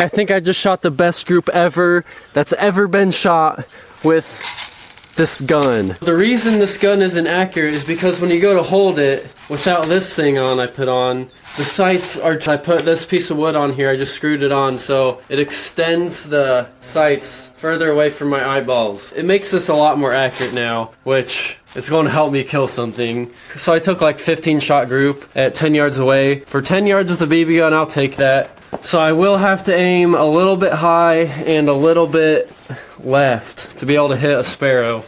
I think I just shot the best group ever that's ever been shot with this gun. The reason this gun isn't accurate is because when you go to hold it without this thing on I put on, the sights are, I put this piece of wood on here, I just screwed it on so it extends the sights further away from my eyeballs. It makes this a lot more accurate now, which is going to help me kill something. So I took like 15 shot group at 10 yards away. For 10 yards with a BB gun, I'll take that. So I will have to aim a little bit high and a little bit left to be able to hit a sparrow.